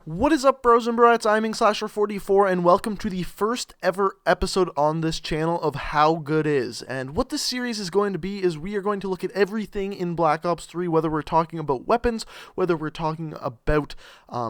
What is up, bros and broettes? I'm Slasher44, and welcome to the first ever episode on this channel of How Good Is. And what this series is going to be is we are going to look at everything in Black Ops 3, whether we're talking about weapons, whether we're talking about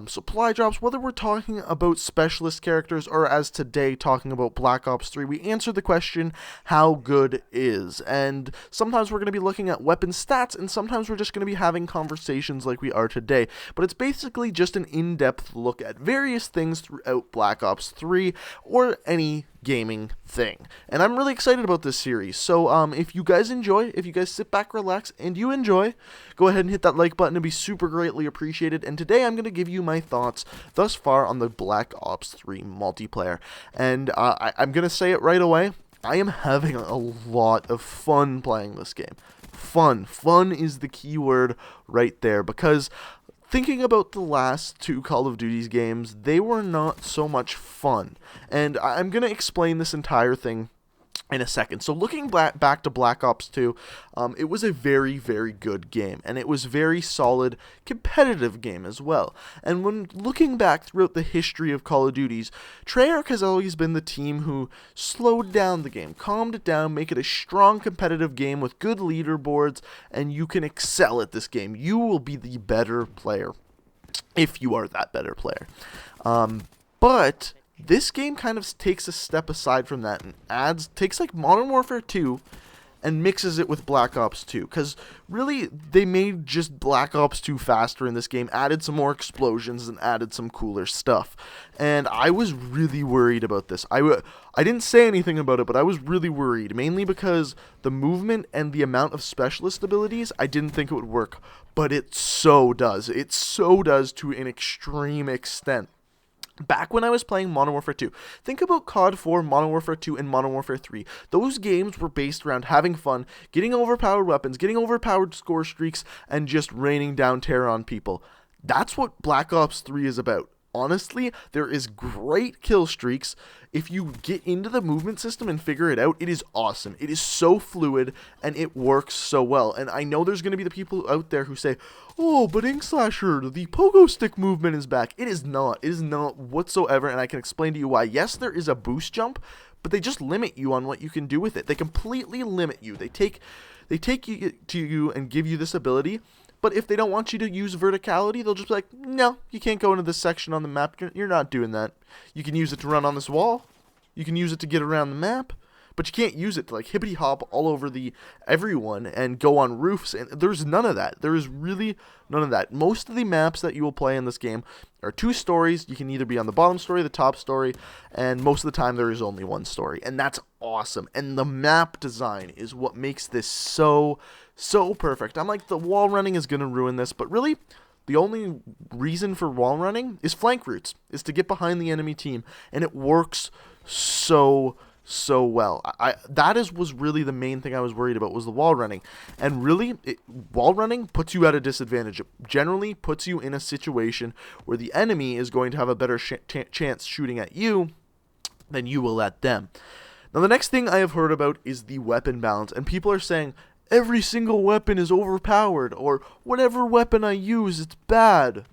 supply drops, whether we're talking about specialist characters, or as today, talking about Black Ops 3. We answer the question, how good is? And sometimes we're going to be looking at weapon stats, and sometimes we're just going to be having conversations like we are today. But it's basically just an in-depth look at various things throughout Black Ops 3 or any gaming thing. And I'm really excited about this series. So if you guys enjoy, if you guys sit back, relax, and you enjoy, go ahead and hit that like button. It'd be super greatly appreciated. And today I'm going to give you my thoughts thus far on the Black Ops 3 multiplayer. And I'm going to say it right away. I am having a lot of fun playing this game. Fun. Fun is the key word right there, because thinking about the last two Call of Duty games, they were not so much fun. And I'm going to explain this entire thing in a second. So looking back to Black Ops 2, it was a very, very good game. And it was very solid, competitive game as well. And when looking back throughout the history of Call of Duties, Treyarch has always been the team who slowed down the game, calmed it down, make it a strong competitive game with good leaderboards, and you can excel at this game. You will be the better player if you are that better player. But this game kind of takes a step aside from that and takes like Modern Warfare 2 and mixes it with Black Ops 2. Because really, they made just Black Ops 2 faster in this game, added some more explosions, and added some cooler stuff. And I was really worried about this. I didn't say anything about it, but I was really worried, mainly because the movement and the amount of specialist abilities, I didn't think it would work. But it so does. It so does to an extreme extent. Back when I was playing Modern Warfare 2, think about COD 4, Modern Warfare 2, and Modern Warfare 3. Those games were based around having fun, getting overpowered weapons, getting overpowered score streaks, and just raining down terror on people. That's what Black Ops 3 is about. Honestly, there is great kill streaks. If you get into the movement system and figure it out, it is awesome. It is so fluid, and it works so well. And I know there's going to be the people out there who say, oh, but Ink Slasher, the pogo stick movement is back. It is not. It is not whatsoever, and I can explain to you why. Yes, there is a boost jump, but they just limit you on what you can do with it. They completely limit you. They take you to you and give you this ability. But if they don't want you to use verticality, they'll just be like, no, you can't go into this section on the map. You're not doing that. You can use it to run on this wall. You can use it to get around the map. But you can't use it to like hippity hop all over everyone and go on roofs. And there's none of that. There is really none of that. Most of the maps that you will play in this game are 2 stories. You can either be on the bottom story, the top story, and most of the time there is only 1 story. And that's awesome. And the map design is what makes this so perfect. I'm like, the wall running is going to ruin this, but really, the only reason for wall running is flank routes, is to get behind the enemy team, and it works so well. Was really the main thing I was worried about, was the wall running. And really, wall running puts you at a disadvantage. It generally puts you in a situation where the enemy is going to have a better chance shooting at you than you will at them. Now, the next thing I have heard about is the weapon balance, and people are saying, every single weapon is overpowered, or whatever weapon I use, it's bad.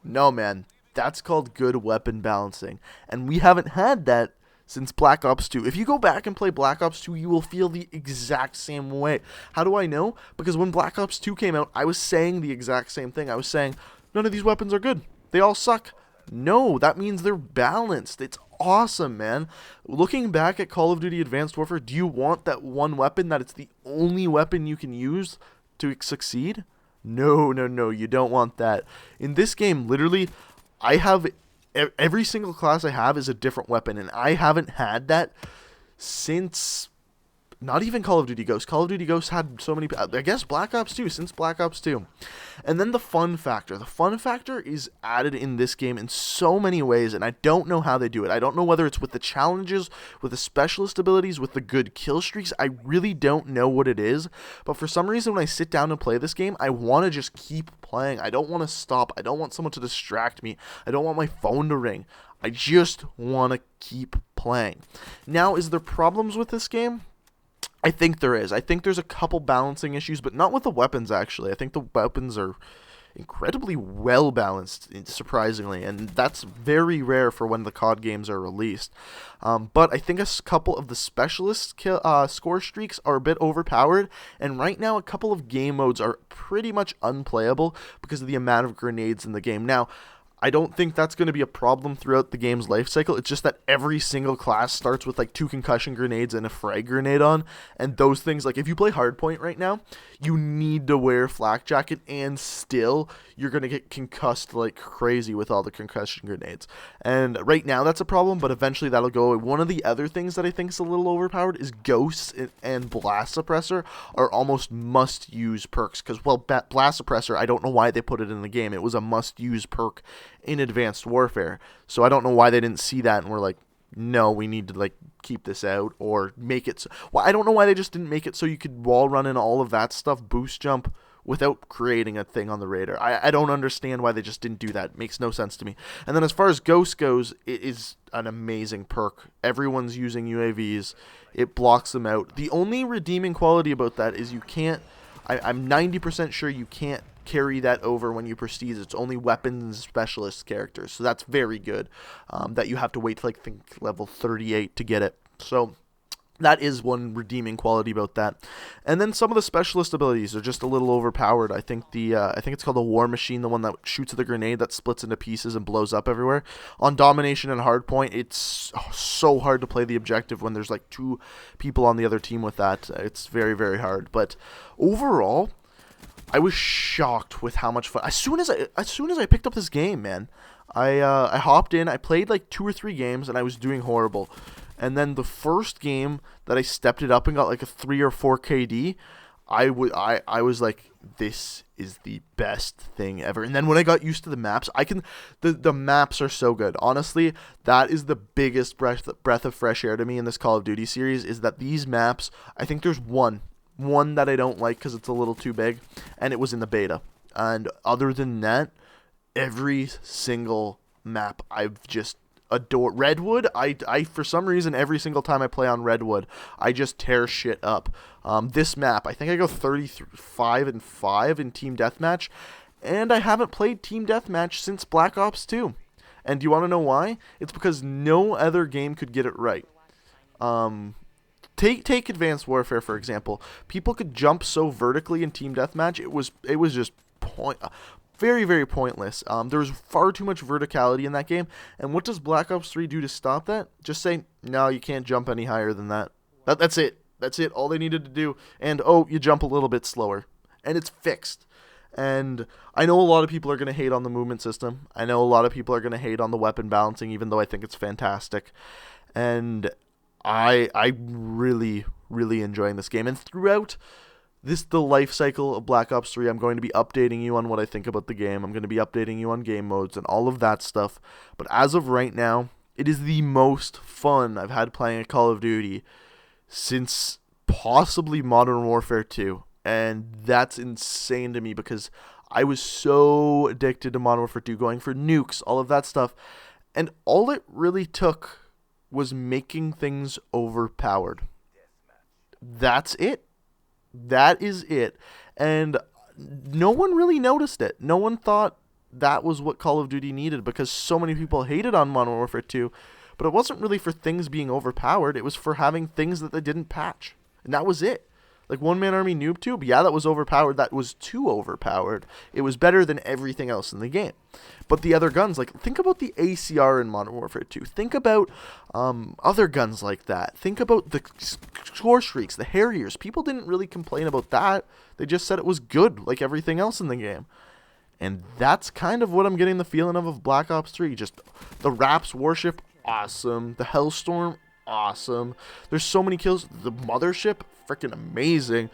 No, man, that's called good weapon balancing, and we haven't had that since Black Ops 2. If you go back and play Black Ops 2, you will feel the exact same way. How do I know? Because when Black Ops 2 came out, I was saying the exact same thing. I was saying, none of these weapons are good. They all suck. No, that means they're balanced. It's awesome, man. Looking back at Call of Duty Advanced Warfare, do you want that one weapon that it's the only weapon you can use to succeed? No, you don't want that. In this game, literally, I have every single class I have is a different weapon, and I haven't had that since not even Call of Duty Ghosts. Call of Duty Ghosts had so many, I guess Black Ops 2, since Black Ops 2. And then the fun factor. The fun factor is added in this game in so many ways, and I don't know how they do it. I don't know whether it's with the challenges, with the specialist abilities, with the good kill streaks. I really don't know what it is, but for some reason when I sit down and play this game, I want to just keep playing. I don't want to stop. I don't want someone to distract me. I don't want my phone to ring. I just want to keep playing. Now, is there problems with this game? I think there is. I think there's a couple balancing issues, but not with the weapons, actually. I think the weapons are incredibly well balanced, surprisingly, and that's very rare for when the COD games are released. But I think couple of the specialist score streaks are a bit overpowered, and right now a couple of game modes are pretty much unplayable because of the amount of grenades in the game. Now, I don't think that's going to be a problem throughout the game's life cycle. It's just that every single class starts with like 2 concussion grenades and a frag grenade on. And those things, like if you play Hardpoint right now, you need to wear Flak Jacket, and still you're going to get concussed like crazy with all the concussion grenades. And right now that's a problem, but eventually that'll go away. One of the other things that I think is a little overpowered is Ghosts and Blast Suppressor are almost must-use perks. Because, well, Blast Suppressor, I don't know why they put it in the game. It was a must-use perk in Advanced Warfare. So I don't know why they didn't see that and were like, no, we need to like keep this out or make it. Well, I don't know why they just didn't make it so you could wall run and all of that stuff, boost jump, without creating a thing on the radar. I don't understand why they just didn't do that. It makes no sense to me. And then as far as Ghost goes, it is an amazing perk. Everyone's using UAVs. It blocks them out. The only redeeming quality about that is you can't. I'm 90% sure you can't carry that over when you prestige. It's only weapons and specialist characters, so that's very good. That you have to wait to like think level 38 to get it. So that is one redeeming quality about that. And then some of the specialist abilities are just a little overpowered. I think I think it's called the War Machine, the one that shoots the grenade that splits into pieces and blows up everywhere. On Domination and Hardpoint, it's so hard to play the objective when there's like 2 people on the other team with that. It's very, very hard. But overall, I was shocked with how much fun. As soon as I picked up this game, man, I hopped in. I played like 2 or 3 games, and I was doing horrible. And then the first game that I stepped it up and got like a 3 or 4 KD, I was like, this is the best thing ever. And then when I got used to the maps, the maps are so good. Honestly, that is the biggest breath of fresh air to me in this Call of Duty series, is that these maps, I think there's one that I don't like because it's a little too big, and it was in the beta. And other than that, every single map I've just adore. Redwood, I for some reason every single time I play on Redwood, I just tear shit up. This map, I think I go 35-5 in Team Deathmatch, and I haven't played Team Deathmatch since Black Ops 2. And do you want to know why? It's because no other game could get it right. Take Advanced Warfare for example. People could jump so vertically in Team Deathmatch. It was just very, very pointless. There was far too much verticality in that game. And what does Black Ops 3 do to stop that? Just say, no, you can't jump any higher than that. That's it. That's it. All they needed to do. And, oh, you jump a little bit slower. And it's fixed. And I know a lot of people are going to hate on the movement system. I know a lot of people are going to hate on the weapon balancing, even though I think it's fantastic. And I'm really, really enjoying this game. And throughout the life cycle of Black Ops 3, I'm going to be updating you on what I think about the game. I'm going to be updating you on game modes and all of that stuff. But as of right now, it is the most fun I've had playing a Call of Duty since possibly Modern Warfare 2. And that's insane to me because I was so addicted to Modern Warfare 2, going for nukes, all of that stuff. And all it really took was making things overpowered. That's it. That is it. And no one really noticed it. No one thought that was what Call of Duty needed because so many people hated on Modern Warfare 2. But it wasn't really for things being overpowered. It was for having things that they didn't patch. And that was it. Like One Man Army Noob Tube, yeah, that was overpowered. That was too overpowered. It was better than everything else in the game. But the other guns, like, think about the ACR in Modern Warfare 2. Think about other guns like that. Think about the score streaks, the Harriers. People didn't really complain about that. They just said it was good, like everything else in the game. And that's kind of what I'm getting the feeling of Black Ops 3. Just the Raps Warship, awesome. The Hellstorm, awesome. There's so many kills. The Mothership, freaking amazing.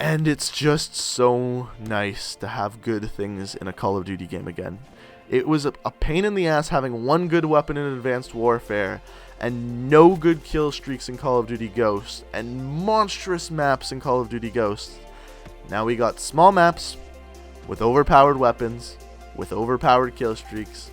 And it's just so nice to have good things in a Call of Duty game again. It was a pain in the ass having one good weapon in Advanced Warfare and no good kill streaks in Call of Duty Ghosts and monstrous maps in Call of Duty Ghosts. Now we got small maps with overpowered weapons, with overpowered kill streaks,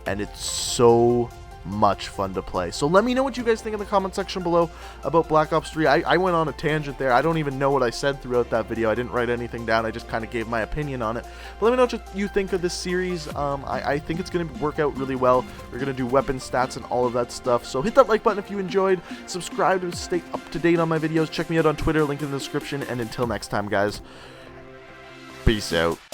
and it's so much fun to play. So let me know what you guys think in the comment section below about Black Ops 3. I went on a tangent there. I don't even know what I said throughout that video. I didn't write anything down. I just kind of gave my opinion on it. But let me know what you think of this series. I think it's going to work out really well. We're going to do weapon stats and all of that stuff. So hit that like button if you enjoyed. Subscribe to stay up to date on my videos. Check me out on Twitter, link in the description. And until next time, guys, peace out.